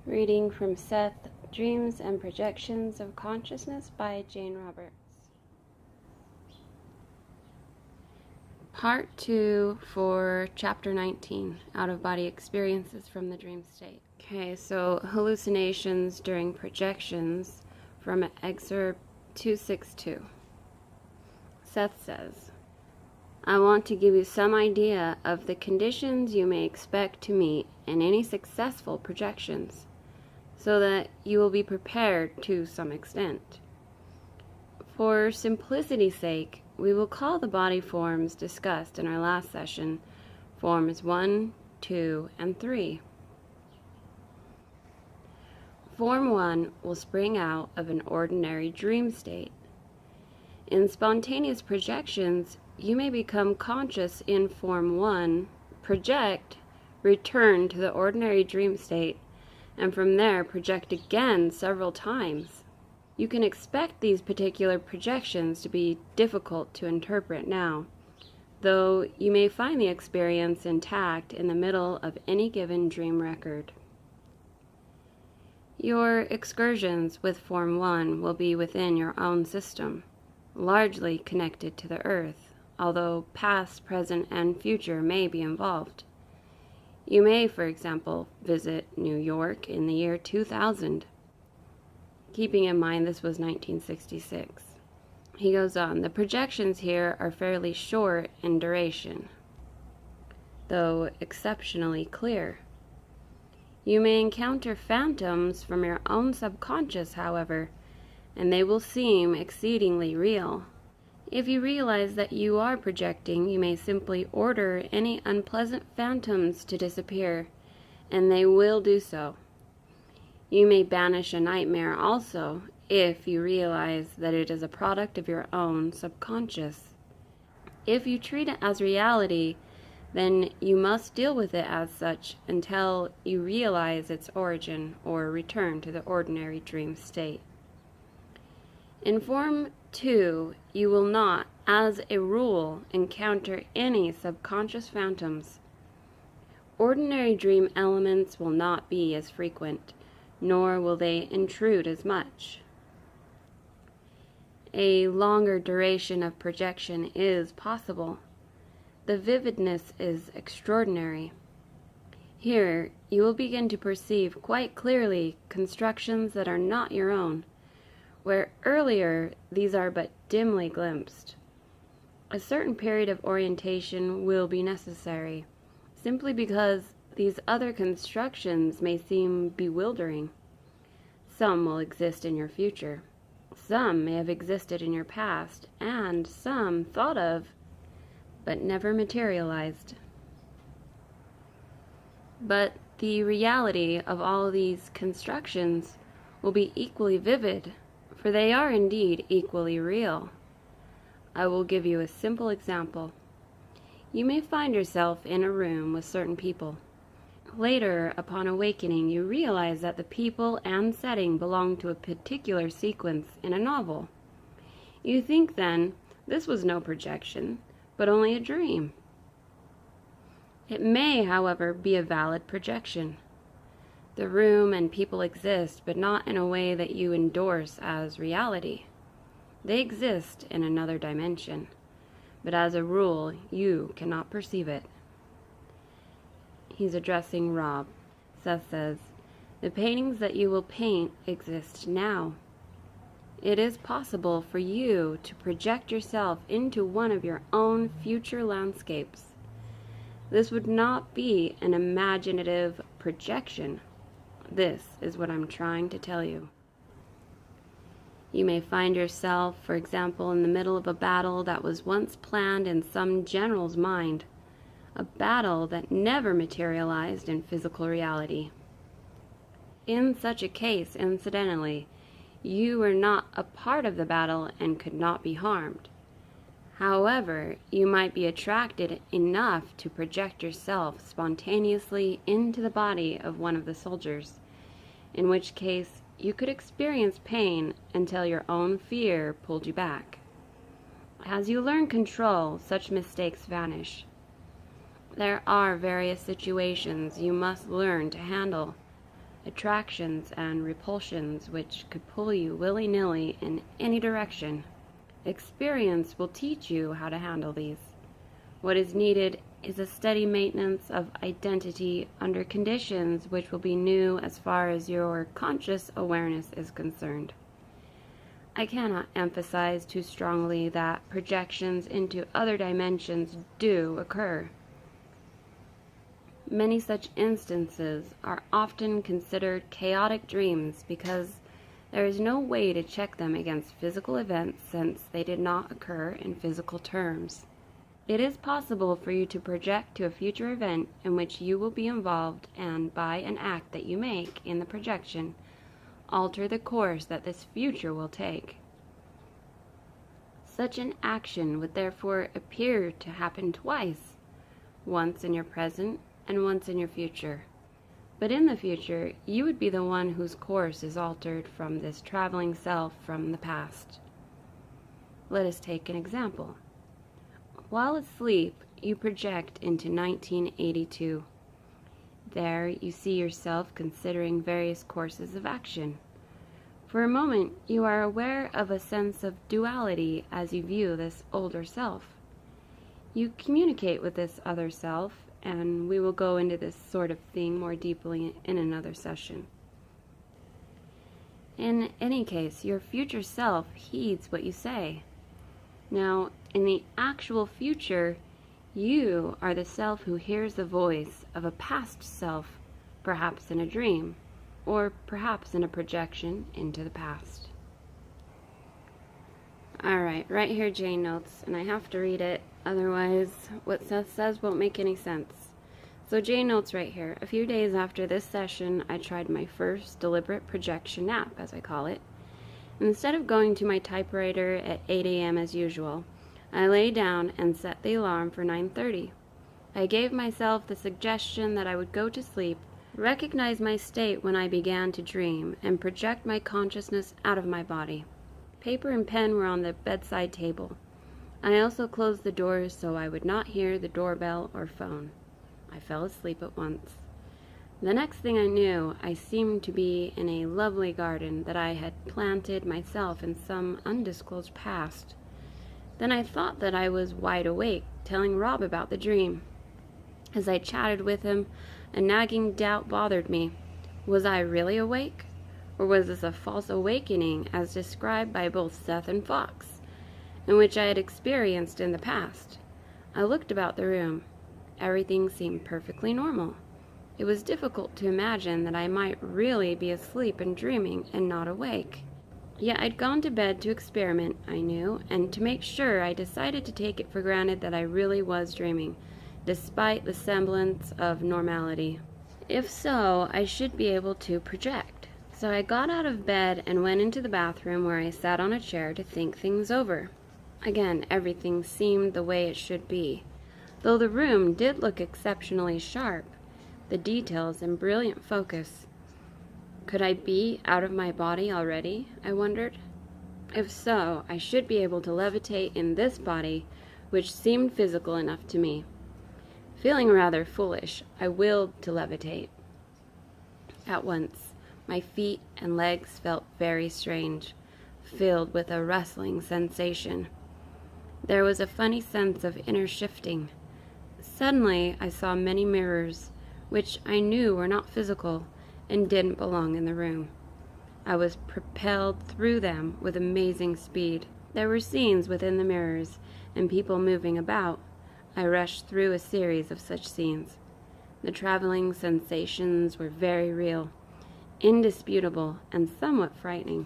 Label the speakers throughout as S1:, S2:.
S1: Reading from Seth-Dreams and Projections of Consciousness by Jane Roberts. Part 2 for Chapter 19, Out-of-Body Experiences from the Dream State. Okay, so hallucinations during projections from Excerpt 262. Seth says, I want to give you some idea of the conditions you may expect to meet in any successful projections, so that you will be prepared to some extent. For simplicity's sake, we will call the body forms discussed in our last session forms 1, 2, and 3. Form 1 will spring out of an ordinary dream state. In spontaneous projections, you may become conscious in Form 1, project, return to the ordinary dream state, and from there project again several times. You can expect these particular projections to be difficult to interpret now, though you may find the experience intact in the middle of any given dream record. Your excursions with Form 1 will be within your own system, largely connected to the Earth, although past, present, and future may be involved. You may, for example, visit New York in the year 2000. Keeping in mind this was 1966. He goes on, the projections here are fairly short in duration, though exceptionally clear. You may encounter phantoms from your own subconscious, however, and they will seem exceedingly real. If you realize that you are projecting, you may simply order any unpleasant phantoms to disappear, and they will do so. You may banish a nightmare also, if you realize that it is a product of your own subconscious. If you treat it as reality, then you must deal with it as such until you realize its origin or return to the ordinary dream state. In Form 2, you will not, as a rule, encounter any subconscious phantoms. Ordinary dream elements will not be as frequent, nor will they intrude as much. A longer duration of projection is possible. The vividness is extraordinary. Here, you will begin to perceive quite clearly constructions that are not your own, where earlier these are but dimly glimpsed. A certain period of orientation will be necessary, simply because these other constructions may seem bewildering. Some will exist in your future. Some may have existed in your past, and some thought of, but never materialized. But the reality of all these constructions will be equally vivid, for they are indeed equally real. I will give you a simple example. You may find yourself in a room with certain people. Later, upon awakening, you realize that the people and setting belong to a particular sequence in a novel. You think then, this was no projection, but only a dream. It may, however, be a valid projection. The room and people exist, but not in a way that you endorse as reality. They exist in another dimension, but as a rule, you cannot perceive it. He's addressing Rob. Seth says, the paintings that you will paint exist now. It is possible for you to project yourself into one of your own future landscapes. This would not be an imaginative projection. This is what I'm trying to tell you. You may find yourself, for example, in the middle of a battle that was once planned in some general's mind, a battle that never materialized in physical reality. In such a case, incidentally, you were not a part of the battle and could not be harmed. However, you might be attracted enough to project yourself spontaneously into the body of one of the soldiers, in which case you could experience pain until your own fear pulled you back. As you learn control, such mistakes vanish. There are various situations you must learn to handle, attractions and repulsions which could pull you willy-nilly in any direction. Experience will teach you how to handle these. What is needed is a steady maintenance of identity under conditions which will be new as far as your conscious awareness is concerned. I cannot emphasize too strongly that projections into other dimensions do occur. Many such instances are often considered chaotic dreams because there is no way to check them against physical events since they did not occur in physical terms. It is possible for you to project to a future event in which you will be involved and, by an act that you make in the projection, alter the course that this future will take. Such an action would therefore appear to happen twice, once in your present and once in your future. But in the future, you would be the one whose course is altered from this traveling self from the past. Let us take an example. While asleep, you project into 1982. There, you see yourself considering various courses of action. For a moment, you are aware of a sense of duality as you view this older self. You communicate with this other self, and we will go into this sort of thing more deeply in another session. In any case, your future self heeds what you say. Now, in the actual future, you are the self who hears the voice of a past self, perhaps in a dream, or perhaps in a projection into the past. Alright, right here Jane notes, and I have to read it, otherwise what Seth says won't make any sense. So Jane notes right here, a few days after this session, I tried my first deliberate projection nap, as I call it. Instead of going to my typewriter at 8 a.m. as usual, I lay down and set the alarm for 9:30. I gave myself the suggestion that I would go to sleep, recognize my state when I began to dream, and project my consciousness out of my body. Paper and pen were on the bedside table. I also closed the doors so I would not hear the doorbell or phone. I fell asleep at once. The next thing I knew, I seemed to be in a lovely garden that I had planted myself in some undisclosed past. Then I thought that I was wide awake, telling Rob about the dream. As I chatted with him, a nagging doubt bothered me. Was I really awake? Or was this a false awakening as described by both Seth and Fox, and which I had experienced in the past? I looked about the room. Everything seemed perfectly normal. It was difficult to imagine that I might really be asleep and dreaming and not awake. Yet I'd gone to bed to experiment, I knew, and to make sure I decided to take it for granted that I really was dreaming, despite the semblance of normality. If so, I should be able to project. So I got out of bed and went into the bathroom where I sat on a chair to think things over. Again, everything seemed the way it should be. Though the room did look exceptionally sharp, the details in brilliant focus. Could I be out of my body already, I wondered? If so, I should be able to levitate in this body, which seemed physical enough to me. Feeling rather foolish, I willed to levitate. At once, my feet and legs felt very strange, filled with a rustling sensation. There was a funny sense of inner shifting. Suddenly, I saw many mirrors, which I knew were not physical and didn't belong in the room. I was propelled through them with amazing speed. There were scenes within the mirrors and people moving about. I rushed through a series of such scenes. The traveling sensations were very real, indisputable, and somewhat frightening.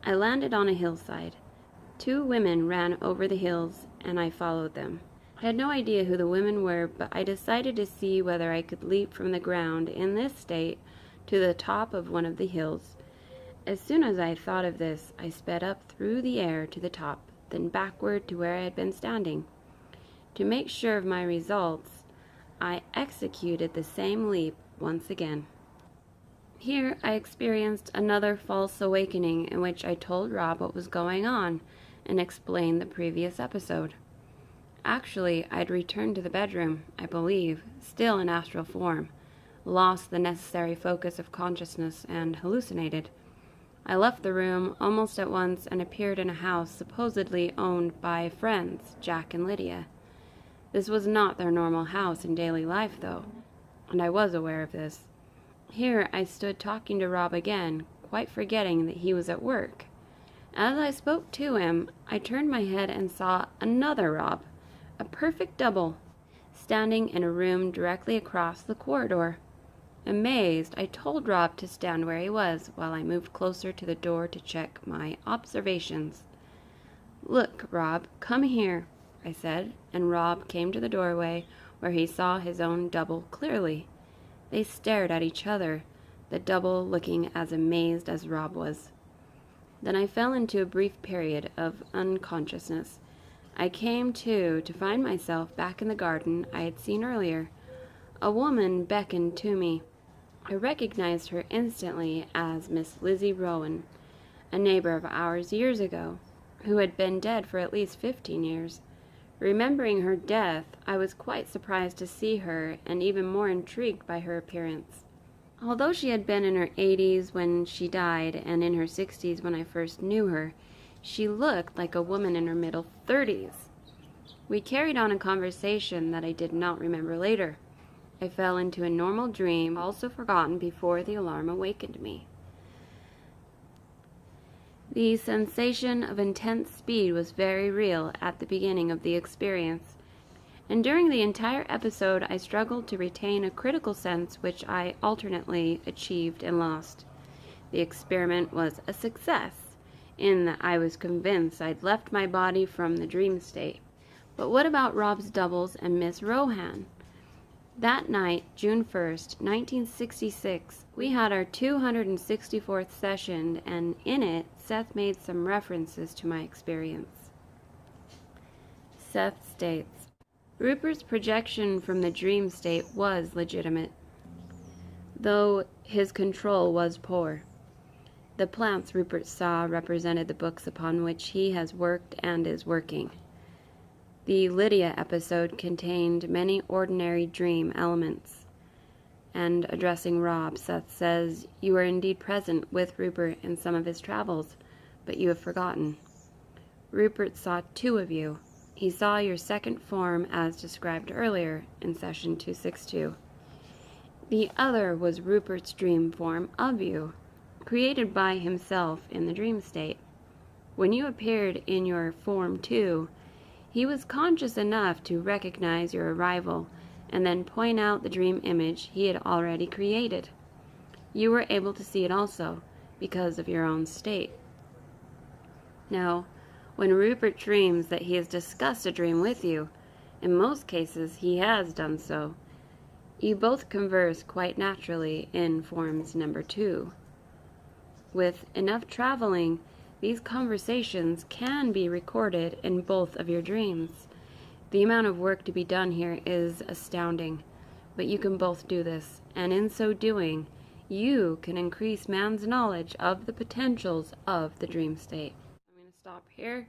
S1: I landed on a hillside. 2 women ran over the hills, and I followed them. I had no idea who the women were, but I decided to see whether I could leap from the ground in this state to the top of one of the hills. As soon as I thought of this, I sped up through the air to the top, then backward to where I had been standing. To make sure of my results, I executed the same leap once again. Here I experienced another false awakening in which I told Rob what was going on and explained the previous episode. Actually, I'd returned to the bedroom, I believe, still in astral form. lost the necessary focus of consciousness, and hallucinated. I left the room almost at once and appeared in a house supposedly owned by friends, Jack and Lydia. This was not their normal house in daily life, though, and I was aware of this. Here I stood talking to Rob again, quite forgetting that he was at work. As I spoke to him, I turned my head and saw another Rob, a perfect double, standing in a room directly across the corridor. Amazed, I told Rob to stand where he was while I moved closer to the door to check my observations. "Look, Rob, come here," I said, and Rob came to the doorway where he saw his own double clearly. They stared at each other, the double looking as amazed as Rob was. Then I fell into a brief period of unconsciousness. I came to find myself back in the garden I had seen earlier. A woman beckoned to me. I recognized her instantly as Miss Lizzie Rowan, a neighbor of ours years ago, who had been dead for at least 15 years. Remembering her death, I was quite surprised to see her and even more intrigued by her appearance. Although she had been in her 80s when she died and in her 60s when I first knew her, she looked like a woman in her middle 30s. We carried on a conversation that I did not remember later. I fell into a normal dream, also forgotten before the alarm awakened me. The sensation of intense speed was very real at the beginning of the experience, and during the entire episode I struggled to retain a critical sense which I alternately achieved and lost. The experiment was a success, in that I was convinced I'd left my body from the dream state. But what about Rob's doubles and Miss Rohan? That night, June 1st, 1966, we had our 264th session, and in it, Seth made some references to my experience. Seth states, Rupert's projection from the dream state was legitimate, though his control was poor. The plants Rupert saw represented the books upon which he has worked and is working. The Lydia episode contained many ordinary dream elements. And addressing Rob, Seth says, "You were indeed present with Rupert in some of his travels, but you have forgotten. Rupert saw two of you. He saw your second form as described earlier in session 262. The other was Rupert's dream form of you, created by himself in the dream state. When you appeared in your form 2, he was conscious enough to recognize your arrival and then point out the dream image he had already created. You were able to see it also because of your own state. Now, when Rupert dreams that he has discussed a dream with you, in most cases he has done so, you both converse quite naturally in forms number 2. With enough traveling, these conversations can be recorded in both of your dreams. The amount of work to be done here is astounding, but you can both do this, and in so doing, you can increase man's knowledge of the potentials of the dream state." I'm going to stop here.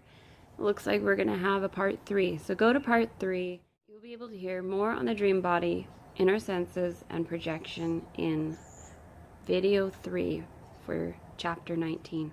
S1: It looks like we're going to have a part 3, so go to part 3. You'll be able to hear more on the dream body, inner senses, and projection in video 3 for chapter 19.